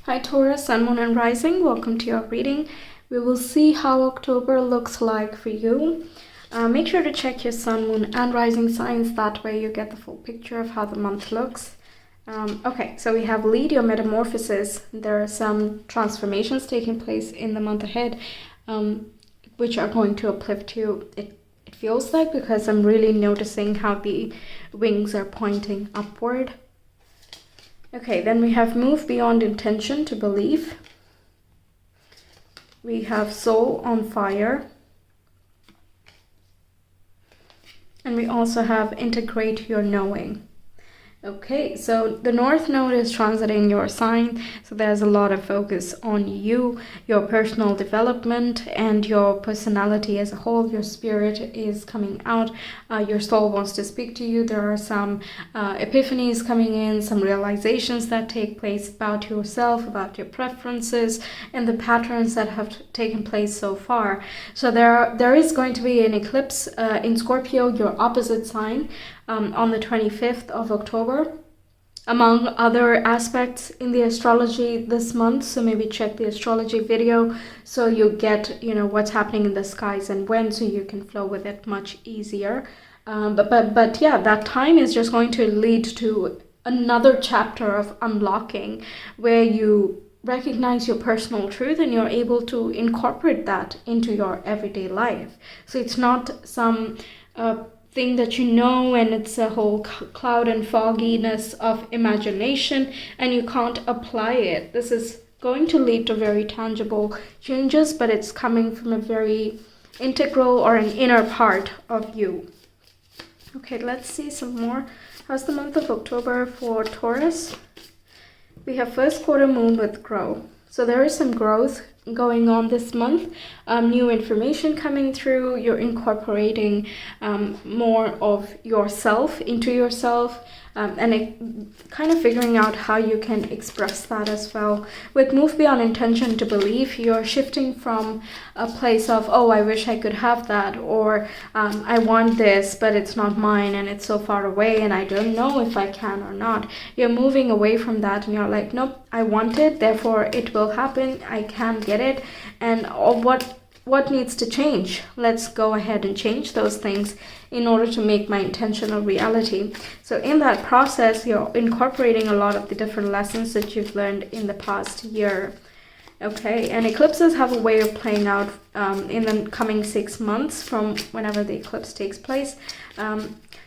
Hi Taurus, Sun, Moon and Rising. Welcome to your reading. We will see how October looks like for you. Make sure to check your Sun, Moon and Rising signs. That way you get the full picture of how the month looks. Okay, so we have lead your metamorphosis. There are some transformations taking place in the month ahead, which are going to uplift you. It feels like, because I'm really noticing how the wings are pointing upward. Okay, then we have move beyond intention to belief. We have soul on fire. And we also have integrate your knowing. Okay, so the North Node is transiting your sign, so there's a lot of focus on you, your personal development, and your personality as a whole. Your spirit is coming out. Your soul wants to speak to you. There are some epiphanies coming in, some realizations that take place about yourself, about your preferences, and the patterns that have taken place so far. So there is going to be an eclipse in Scorpio, your opposite sign, on the 25th of October, among other aspects in the astrology this month. So maybe check the astrology video so you get, what's happening in the skies and when, so you can flow with it much easier. But yeah, that time is just going to lead to another chapter of unlocking, where you recognize your personal truth and you're able to incorporate that into your everyday life. So it's not some thing that and it's a whole cloud and fogginess of imagination and you can't apply it. This is going to lead to very tangible changes, but it's coming from a very integral or an inner part of you. Okay, let's see some more. How's the month of October for Taurus? We have first quarter moon with grow. So there is some growth going on this month, new information coming through. You're incorporating more of yourself into yourself, and kind of figuring out how you can express that as well. With move beyond intention to belief, you're shifting from a place of, oh, I wish I could have that, or I want this but it's not mine and it's so far away and I don't know if I can or not. You're moving away from that and you're like, nope, I want it, therefore it will happen, I can get it. And what needs to change? Let's go ahead and change those things in order to make my intention a reality. So in that process, you're incorporating a lot of the different lessons that you've learned in the past year. Okay, and eclipses have a way of playing out in the coming 6 months from whenever the eclipse takes place.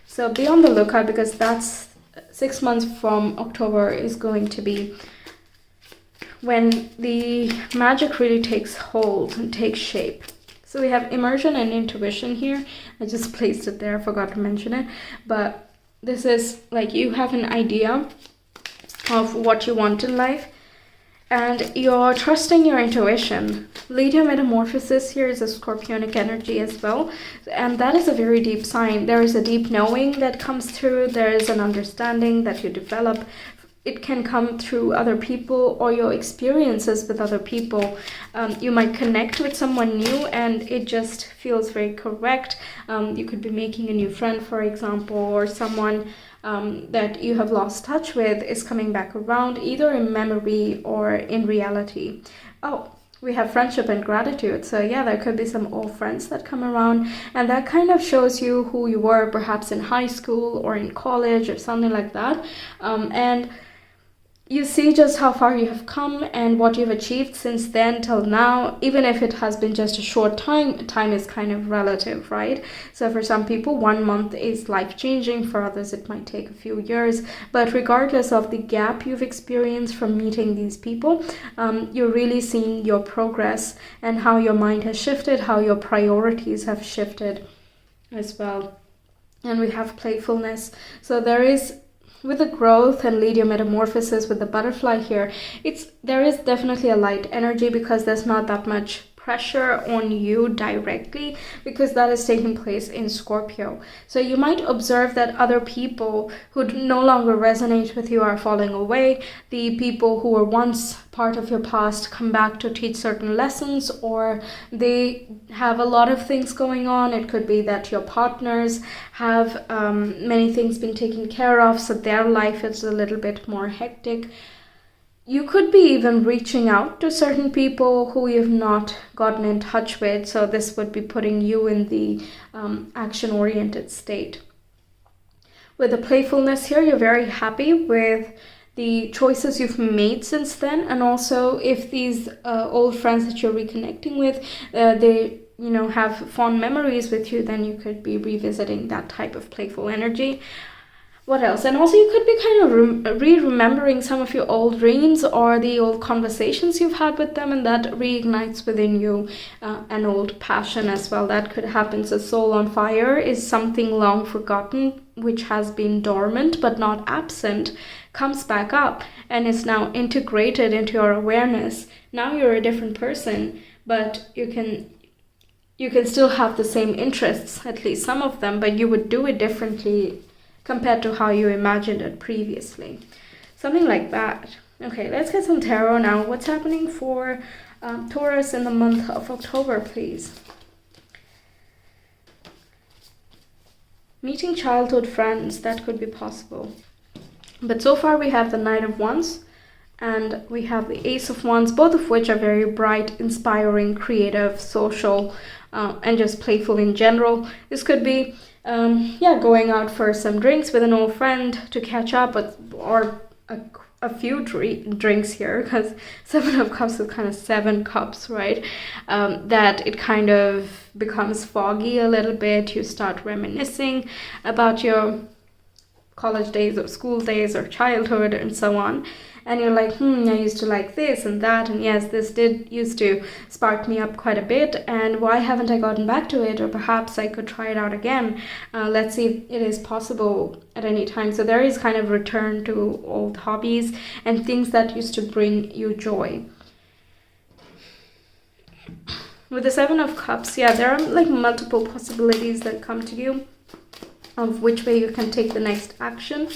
So be on the lookout, because that's 6 months from October is going to be when the magic really takes hold and takes shape. So we have immersion and intuition here. I just placed it there, I forgot to mention it. But this is like you have an idea of what you want in life and you're trusting your intuition. Lead your metamorphosis here is a scorpionic energy as well. And that is a very deep sign. There is a deep knowing that comes through. There is an understanding that you develop. It can come through other people or your experiences with other people. You might connect with someone new and it just feels very correct. You could be making a new friend, for example, or someone that you have lost touch with is coming back around, either in memory or in reality. Oh, we have friendship and gratitude. So yeah, there could be some old friends that come around, and that kind of shows you who you were perhaps in high school or in college or something like that. And you see just how far you have come and what you've achieved since then till now. Even if it has been just a short time is kind of relative, right? So for some people 1 month is life-changing, for others it might take a few years. But regardless of the gap you've experienced from meeting these people, you're really seeing your progress and how your mind has shifted, how your priorities have shifted as well. And we have playfulness. So there is, with the growth and lead your metamorphosis with the butterfly here, there is definitely a light energy, because there's not that much pressure on you directly, because that is taking place in Scorpio. So you might observe that other people who no longer resonate with you are falling away. The people who were once part of your past come back to teach certain lessons, or they have a lot of things going on. It could be that your partners have many things been taken care of, so their life is a little bit more hectic. You could be even reaching out to certain people who you've not gotten in touch with. So this would be putting you in the action-oriented state. With the playfulness here, you're very happy with the choices you've made since then. And also if these old friends that you're reconnecting with, they have fond memories with you, then you could be revisiting that type of playful energy. What else? And also you could be kind of remembering some of your old dreams or the old conversations you've had with them, and that reignites within you an old passion as well. That could happen. So soul on fire is something long forgotten, which has been dormant but not absent, comes back up and is now integrated into your awareness. Now you're a different person, but you can still have the same interests, at least some of them, but you would do it differently compared to how you imagined it previously. Something like that. Okay, let's get some tarot now. What's happening for Taurus in the month of October, please? Meeting childhood friends, that could be possible. But so far we have the Knight of Wands and we have the Ace of Wands, both of which are very bright, inspiring, creative, social, and just playful in general. This could be going out for some drinks with an old friend to catch up, or a few drinks here, because Seven of Cups is kind of 7 cups, right? That it kind of becomes foggy a little bit. You start reminiscing about your college days or school days or childhood and so on. And you're like, I used to like this and that, and yes, this did used to spark me up quite a bit, and why haven't I gotten back to it? Or perhaps I could try it out again. Let's see if it is possible at any time. So there is kind of return to old hobbies and things that used to bring you joy. With the Seven of Cups, there are like multiple possibilities that come to you of which way you can take the next action.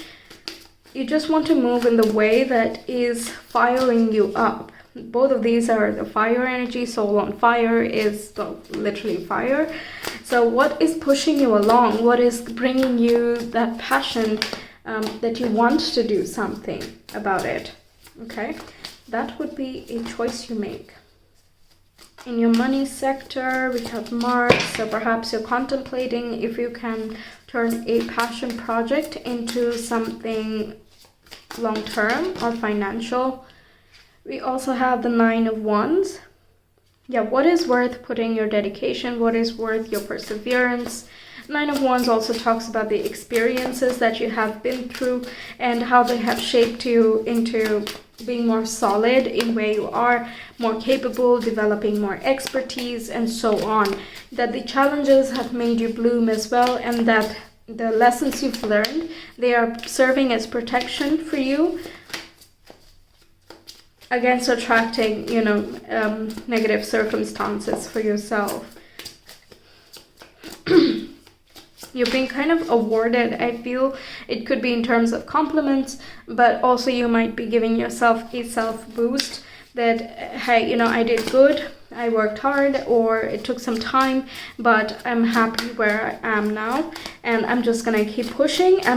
You just want to move in the way that is firing you up. Both of these are the fire energy. Soul on fire is literally fire. So what is pushing you along? What is bringing you that passion that you want to do something about it? Okay, that would be a choice you make. In your money sector, we have Mars. So perhaps you're contemplating if you can turn a passion project into something long-term or financial. We also have the Nine of Wands. What is worth putting your dedication? What is worth your perseverance? Nine of Wands also talks about the experiences that you have been through and how they have shaped you into being more solid in where you are, more capable, developing more expertise, and so on. That the challenges have made you bloom as well, and that the lessons you've learned, they are serving as protection for you against attracting, negative circumstances for yourself. You're being kind of awarded, I feel. It could be in terms of compliments, but also you might be giving yourself a self-boost that, hey, I did good, I worked hard, or it took some time, but I'm happy where I am now, and I'm just gonna keep pushing. I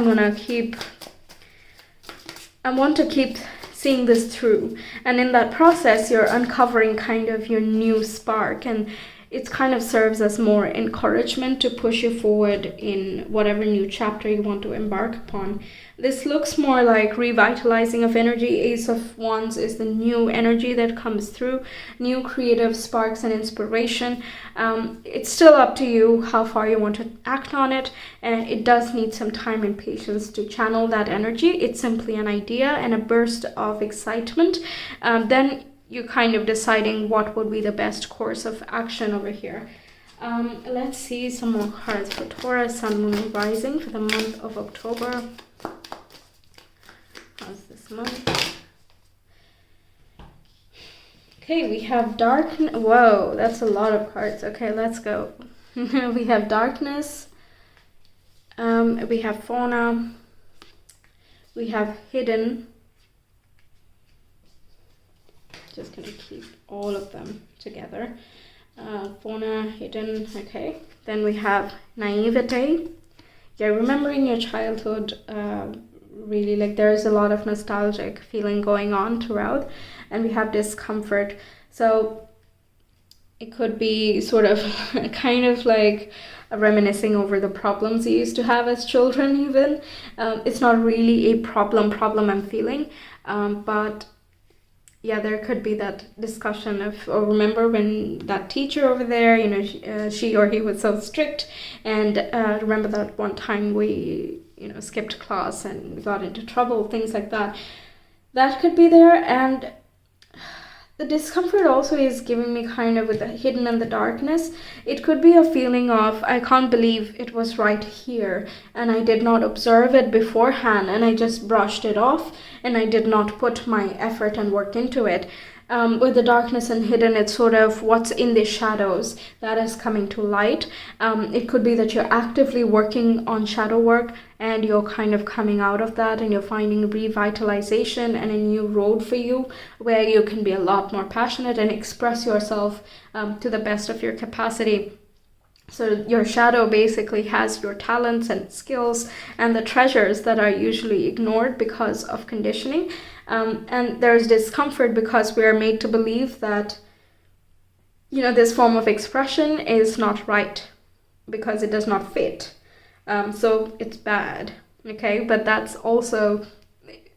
want to keep seeing this through. And in that process, you're uncovering kind of your new spark, and it kind of serves as more encouragement to push you forward in whatever new chapter you want to embark upon. This looks more like revitalizing of energy. Ace of Wands is the new energy that comes through, new creative sparks and inspiration. It's still up to you how far you want to act on it, and it does need some time and patience to channel that energy. It's simply an idea and a burst of excitement. Then you're kind of deciding what would be the best course of action over here. Let's see some more cards for Taurus, Sun, Moon, and Rising for the month of October. How's this month? Okay, we have darkness. Whoa, that's a lot of cards. Okay, let's go. We have darkness. We have fauna. We have hidden. Just gonna keep all of them together. Fauna, hidden, okay. Then we have naivete. Remembering your childhood really, like there's a lot of nostalgic feeling going on throughout, and we have discomfort. So it could be sort of kind of like reminiscing over the problems you used to have as children even. It's not really a problem I'm feeling, but yeah, there could be that discussion of, oh, remember when that teacher over there, you know, she or he was so strict, and remember that one time we, you know, skipped class and got into trouble, things like that. That could be there. And the discomfort also is giving me kind of with the hidden in the darkness. It could be a feeling of, I can't believe it was right here and I did not observe it beforehand and I just brushed it off and I did not put my effort and work into it. With the darkness and hidden, it's sort of what's in the shadows that is coming to light. It could be that you're actively working on shadow work and you're kind of coming out of that and you're finding revitalization and a new road for you where you can be a lot more passionate and express yourself to the best of your capacity. So your shadow basically has your talents and skills and the treasures that are usually ignored because of conditioning. And there's discomfort because we are made to believe that, you know, this form of expression is not right because it does not fit. So it's bad, okay? But that's also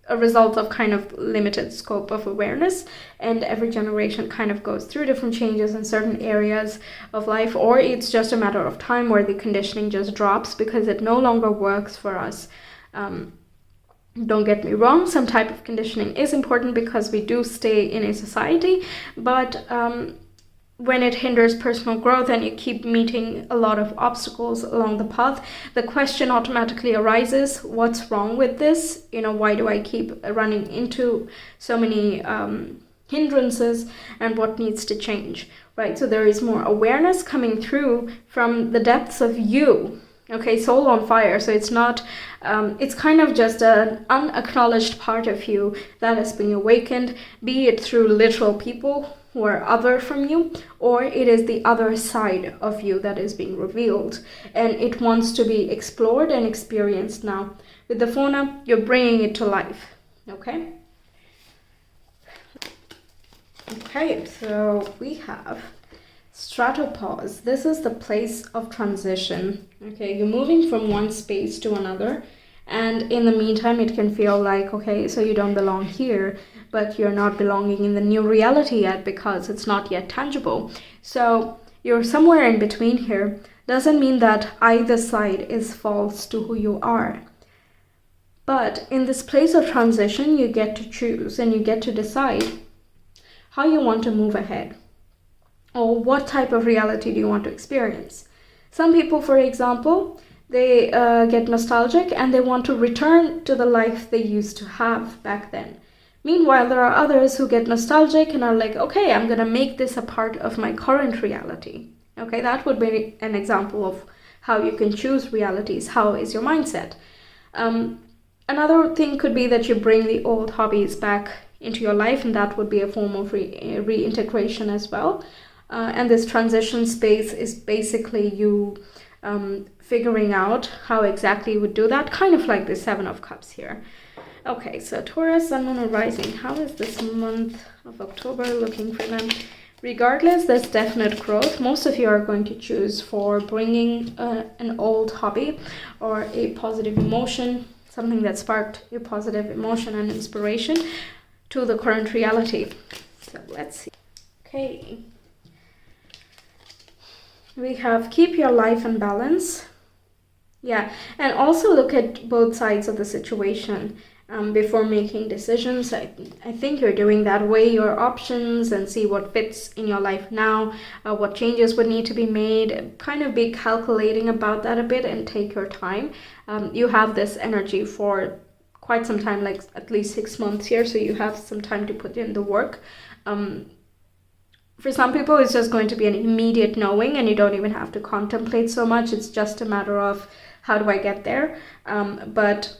a result of kind of limited scope of awareness, and every generation kind of goes through different changes in certain areas of life, or it's just a matter of time where the conditioning just drops because it no longer works for us. Don't get me wrong, some type of conditioning is important because we do stay in a society, but when it hinders personal growth and you keep meeting a lot of obstacles along the path, the question automatically arises, what's wrong with this? You know, why do I keep running into so many hindrances, and what needs to change, right? So there is more awareness coming through from the depths of you. Okay, soul on fire. So it's not, it's kind of just an unacknowledged part of you that has been awakened, be it through literal people who are other from you, or it is the other side of you that is being revealed, and it wants to be explored and experienced now. With the fauna, you're bringing it to life, okay? Okay, so we have stratopause. This is the place of transition, okay? You're moving from one space to another, and in the meantime, it can feel like, okay, so you don't belong here, but you're not belonging in the new reality yet because it's not yet tangible. So you're somewhere in between here. Doesn't mean that either side is false to who you are. But in this place of transition, you get to choose and you get to decide how you want to move ahead, or what type of reality do you want to experience. Some people, for example, they get nostalgic and they want to return to the life they used to have back then. Meanwhile, there are others who get nostalgic and are like, okay, I'm going to make this a part of my current reality. Okay, that would be an example of how you can choose realities. How is your mindset? Another thing could be that you bring the old hobbies back into your life, and that would be a form of reintegration as well. And this transition space is basically you figuring out how exactly you would do that, kind of like the Seven of Cups here. Okay, so Taurus, Sun, Moon, and Rising. How is this month of October looking for them? Regardless, there's definite growth. Most of you are going to choose for bringing an old hobby or a positive emotion, something that sparked your positive emotion and inspiration, to the current reality. So let's see. Okay. We have keep your life in balance. Yeah, and also look at both sides of the situation. Before making decisions. I think you're doing that. Weigh your options and see what fits in your life now, what changes would need to be made. Kind of be calculating about that a bit and take your time. You have this energy for quite some time, like at least 6 months here, so you have some time to put in the work. For some people, it's just going to be an immediate knowing and you don't even have to contemplate so much. It's just a matter of, how do I get there? But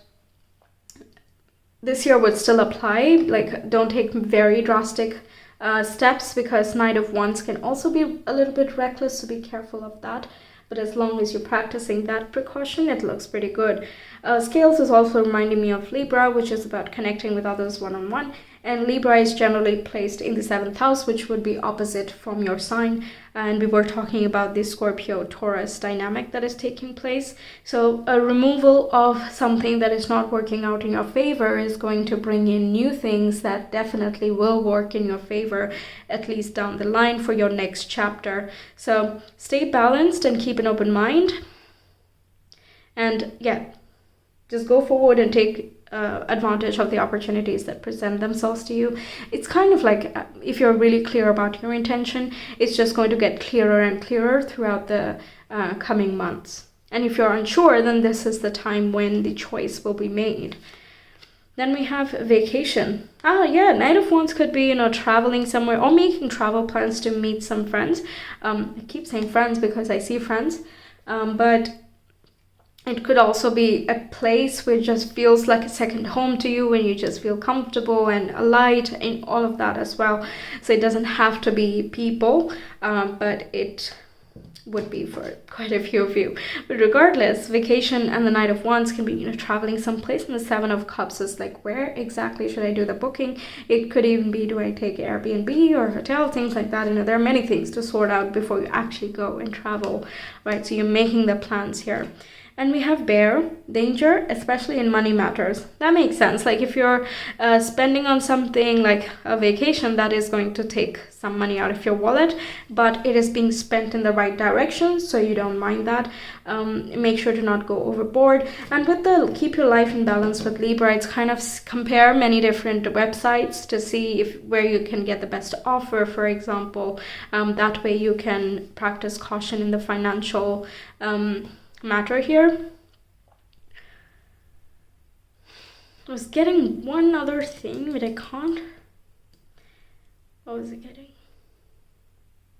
this year would still apply. Like, don't take very drastic steps because Knight of Wands can also be a little bit reckless, so be careful of that. but as long as you're practicing that precaution, it looks pretty good. Scales is also reminding me of Libra, which is about connecting with others one-on-one. And Libra is generally placed in the 7th house, which would be opposite from your sign. And we were talking about the Scorpio-Taurus dynamic that is taking place. So a removal of something that is not working out in your favor is going to bring in new things that definitely will work in your favor, at least down the line for your next chapter. So stay balanced and keep an open mind. And yeah, just go forward and take advantage of the opportunities that present themselves to you. It's kind of like if you're really clear about your intention, it's just going to get clearer and clearer throughout the coming months. And if you're unsure, then this is the time when the choice will be made. Then we have vacation. Yeah, Knight of Wands could be, traveling somewhere or making travel plans to meet some friends. I keep saying friends because I see friends, but it could also be a place which just feels like a second home to you, when you just feel comfortable and light in all of that as well. So it doesn't have to be people, but it would be for quite a few of you. But regardless, vacation and the Knight of Wands can be, traveling someplace, and the 7 of Cups is like, where exactly should I do the booking? It could even be, do I take Airbnb or hotel, things like that. There are many things to sort out before you actually go and travel, right? So you're making the plans here. And we have bear, danger, especially in money matters. That makes sense. Like if you're spending on something like a vacation, that is going to take some money out of your wallet, but it is being spent in the right direction, so you don't mind that. Make sure to not go overboard. And with the keep your life in balance with Libra, it's kind of compare many different websites to see where you can get the best offer, for example. That way you can practice caution in the financial matter here. I was getting one other thing, but I can't. What was it getting?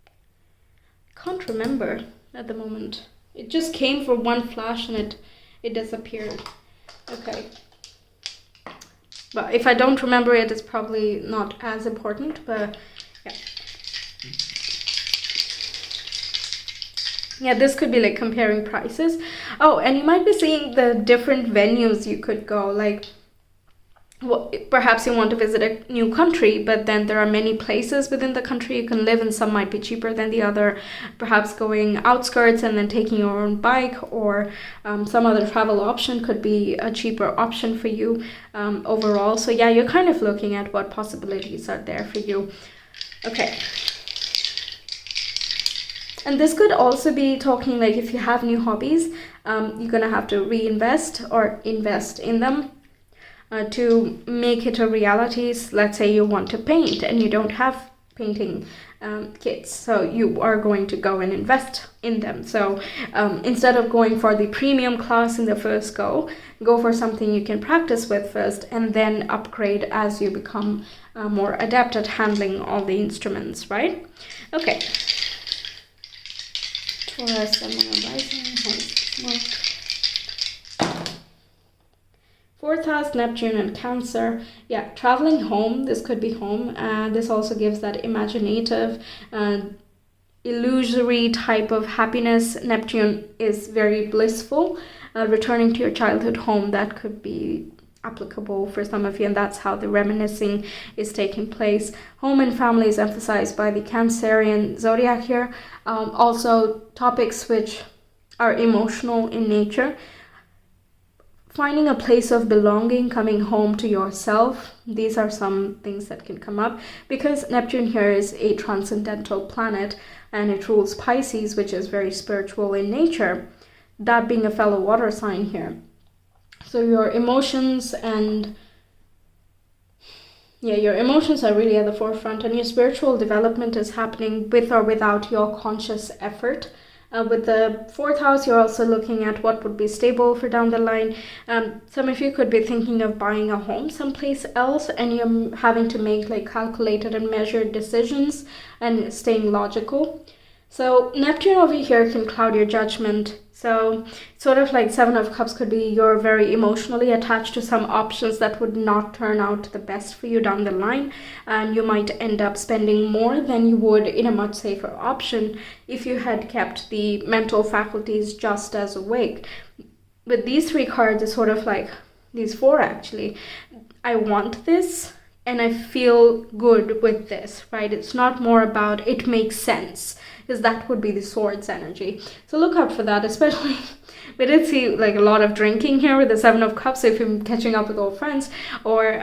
I can't remember at the moment. It just came for one flash and it disappeared. Okay. But if I don't remember it, it's probably not as important, but yeah. Yeah, this could be like comparing prices. Oh, and you might be seeing the different venues you could go. Like, perhaps you want to visit a new country, but then there are many places within the country you can live, and some might be cheaper than the other. Perhaps going outskirts and then taking your own bike, or some other travel option could be a cheaper option for you overall. So yeah, you're kind of looking at what possibilities are there for you. Okay. And this could also be talking like if you have new hobbies, you're going to have to reinvest or invest in them to make it a reality. Let's say you want to paint and you don't have painting kits, so you are going to go and invest in them. So instead of going for the premium class in the first go for something you can practice with first, and then upgrade as you become more adept at handling all the instruments, right? Okay. Taurus, and rising, Fourth house, Neptune and Cancer. Yeah, traveling home. This could be home. This also gives that imaginative, illusory type of happiness. Neptune is very blissful. Returning to your childhood home, that could be applicable for some of you, and that's how the reminiscing is taking place. Home and family is emphasized by the Cancerian zodiac here. Also topics which are emotional in nature. Finding a place of belonging, coming home to yourself. These are some things that can come up, because Neptune here is a transcendental planet and it rules Pisces, which is very spiritual in nature, that being a fellow water sign here. So your emotions and your emotions are really at the forefront, and your spiritual development is happening with or without your conscious effort. With the fourth house, you're also looking at what would be stable for down the line. Some of you could be thinking of buying a home someplace else, and you're having to make like calculated and measured decisions and staying logical. So Neptune over here can cloud your judgment. So sort of like Seven of Cups could be you're very emotionally attached to some options that would not turn out the best for you down the line, and you might end up spending more than you would in a much safer option if you had kept the mental faculties just as awake. With these three cards, it's sort of like these four actually. I want this and I feel good with this, right? It's not more about it makes sense, because that would be the Swords energy. So look out for that, especially we did see like a lot of drinking here with the Seven of Cups. So if you're catching up with old friends or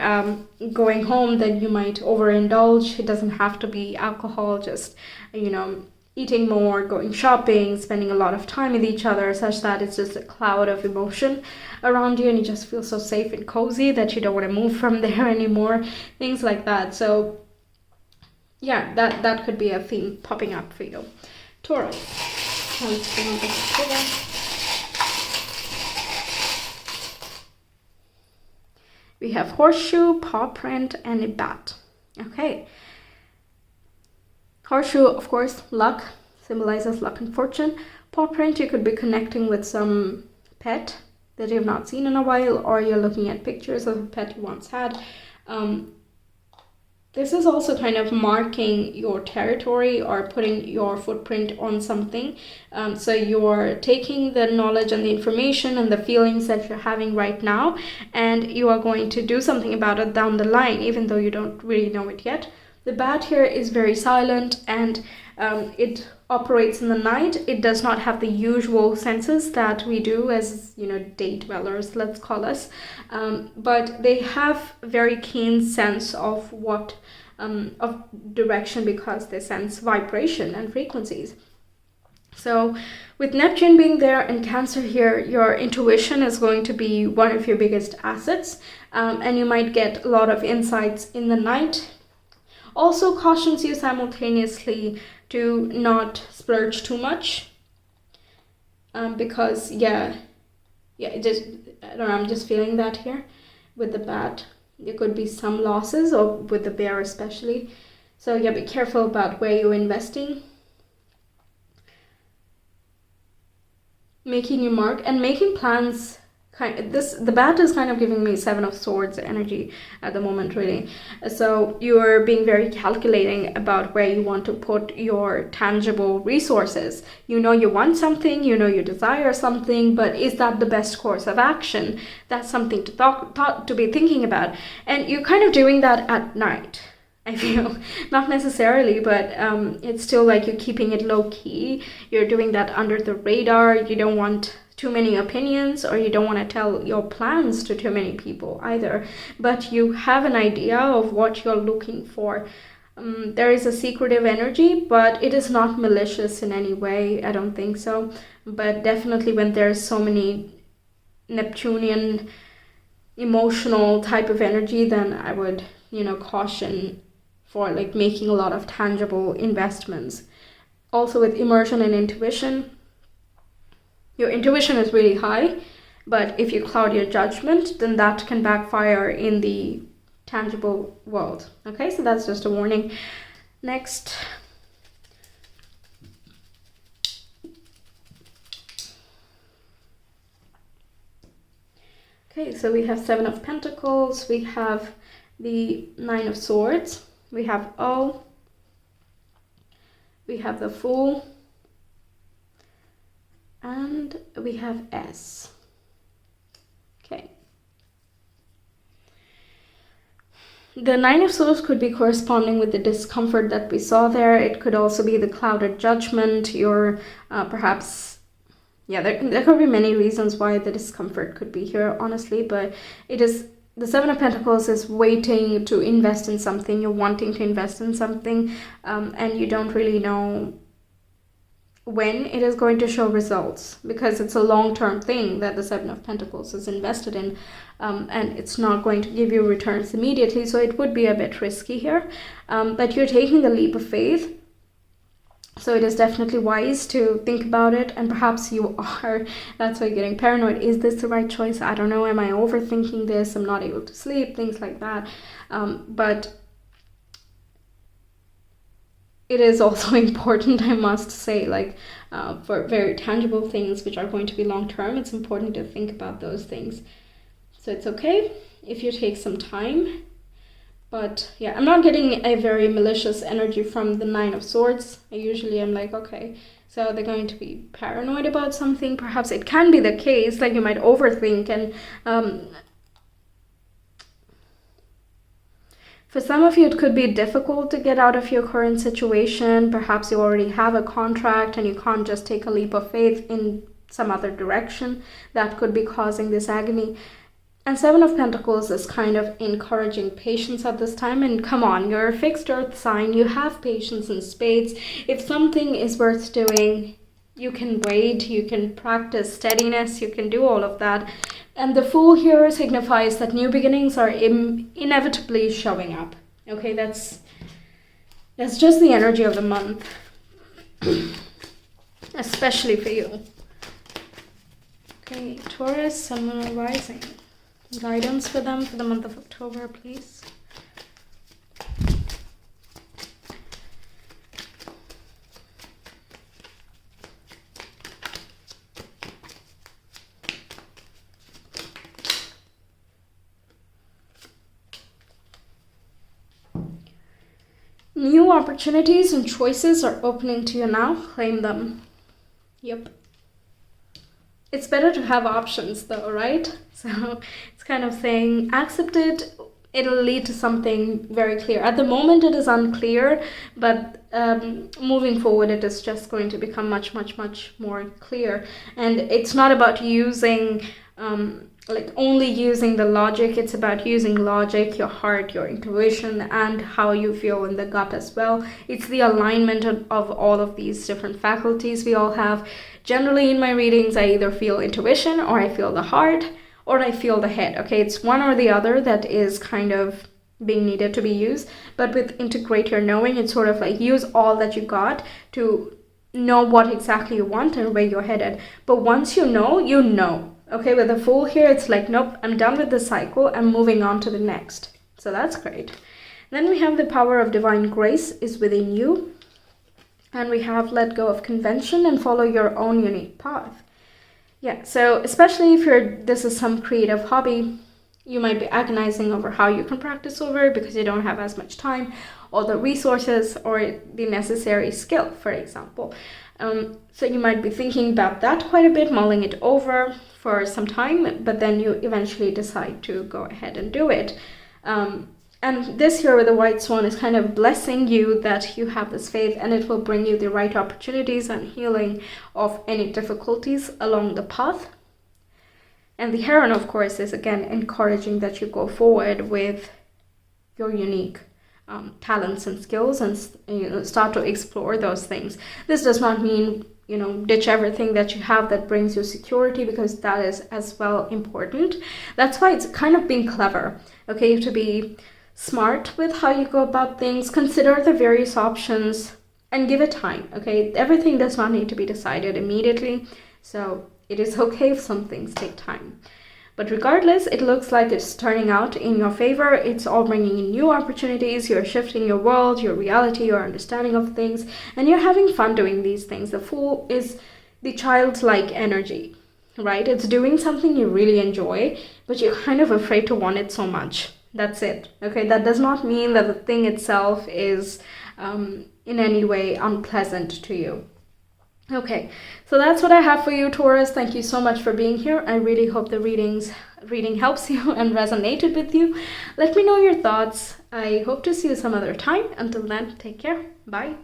going home, then you might overindulge. It doesn't have to be alcohol, just, you know, eating more, going shopping, spending a lot of time with each other, such that it's just a cloud of emotion around you and you just feel so safe and cozy that you don't want to move from there anymore, things like that. So yeah, that could be a theme popping up for you. Taurus. We have horseshoe, paw print, and a bat. Okay. Horseshoe, of course, luck, symbolizes luck and fortune. Paw print, you could be connecting with some pet that you've not seen in a while, or you're looking at pictures of a pet you once had. This is also kind of marking your territory or putting your footprint on something. So you're taking the knowledge and the information and the feelings that you're having right now, and you are going to do something about it down the line, even though you don't really know it yet. The bat here is very silent, and it operates in the night. It does not have the usual senses that we do as, you know, day dwellers, let's call us. But they have a very keen sense of of direction, because they sense vibration and frequencies. So with Neptune being there and Cancer here, your intuition is going to be one of your biggest assets, and you might get a lot of insights in the night. Also cautions you simultaneously to not splurge too much, because it just, I don't know, I'm just feeling that here with the bat. There could be some losses, or with the bear especially. So yeah, be careful about where you're investing. Making your mark and making plans. The bat is kind of giving me Seven of Swords energy at the moment, really. So you're being very calculating about where you want to put your tangible resources. You know you want something, you know you desire something, but is that the best course of action? That's something to be thinking about. And you're kind of doing that at night, I feel. Not necessarily, but it's still like you're keeping it low key. You're doing that under the radar. You don't want too many opinions, or you don't want to tell your plans to too many people either, but you have an idea of what you're looking for. There is a secretive energy, but it is not malicious in any way. I don't think so. But definitely when there's so many Neptunian emotional type of energy, then I would, caution for like making a lot of tangible investments. Also with immersion and intuition, your intuition is really high, but if you cloud your judgment, then that can backfire in the tangible world. Okay, so that's just a warning. Next. Okay, so we have Seven of Pentacles, we have the Nine of Swords, we have O, we have the Fool, and we have S. Okay. The Nine of Swords could be corresponding with the discomfort that we saw there. It could also be the clouded judgment. You're perhaps, there could be many reasons why the discomfort could be here, honestly, but it is, the Seven of Pentacles is waiting to invest in something. You're wanting to invest in something, and you don't really know when it is going to show results, because it's a long-term thing that the Seven of Pentacles is invested in, and it's not going to give you returns immediately, so it would be a bit risky here, but you're taking the leap of faith, so it is definitely wise to think about it, and perhaps you are, that's why you're getting paranoid. Is this the right choice? I don't know, am I overthinking this? I'm not able to sleep, things like that, but it is also important, I must say, like for very tangible things which are going to be long term, it's important to think about those things. So it's okay if you take some time. But yeah, I'm not getting a very malicious energy from the Nine of Swords. I usually am like, okay, so they're going to be paranoid about something. Perhaps it can be the case, like you might overthink. And for some of you, it could be difficult to get out of your current situation. Perhaps you already have a contract and you can't just take a leap of faith in some other direction. That could be causing this agony. And Seven of Pentacles is kind of encouraging patience at this time. And come on, you're a fixed earth sign. You have patience in spades. If something is worth doing, you can wait. You can practice steadiness. You can do all of that. And the Fool here signifies that new beginnings are inevitably showing up. Okay, that's just the energy of the month. Especially for you. Okay, Taurus, Sun, Moon, Rising. Guidance for them for the month of October, please. New opportunities and choices are opening to you now. Claim them. Yep. It's better to have options though, right? So it's kind of saying, accept it. It'll lead to something very clear. At the moment it is unclear, but moving forward it is just going to become much, much, much more clear. And it's not about using, like only using the logic. It's about using logic, your heart, your intuition, and how you feel in the gut as well. It's the alignment of all of these different faculties we all have. Generally in my readings, I either feel intuition or I feel the heart or I feel the head. Okay, it's one or the other that is kind of being needed to be used. But with Integrate Your Knowing, it's sort of like use all that you got to know what exactly you want and where you're headed. But once you know, you know. Okay, with the Fool here, it's like, nope, I'm done with the cycle. I'm moving on to the next. So that's great. Then we have the power of divine grace is within you. And we have let go of convention and follow your own unique path. Yeah, so especially if this is some creative hobby, you might be agonizing over how you can practice over it because you don't have as much time or the resources or the necessary skill, for example. So you might be thinking about that quite a bit, mulling it over for some time, but then you eventually decide to go ahead and do it. And this here with the White Swan is kind of blessing you that you have this faith, and it will bring you the right opportunities and healing of any difficulties along the path. And the Heron, of course, is again encouraging that you go forward with your unique talents and skills and start to explore those things. This does not mean ditch everything that you have that brings you security, because that is as well important. That's why it's kind of being clever. Okay, you have to be smart with how you go about things. Consider the various options and give it time. Okay, everything does not need to be decided immediately, so it is okay if some things take time. But regardless, it looks like it's turning out in your favor. It's all bringing in new opportunities. You're shifting your world, your reality, your understanding of things, and you're having fun doing these things. The Fool is the childlike energy, right? It's doing something you really enjoy, but you're kind of afraid to want it so much. That's it. Okay, that does not mean that the thing itself is in any way unpleasant to you. Okay, so that's what I have for you, Taurus. Thank you so much for being here. I really hope the reading helps you and resonated with you. Let me know your thoughts. I hope to see you some other time. Until then, take care. Bye.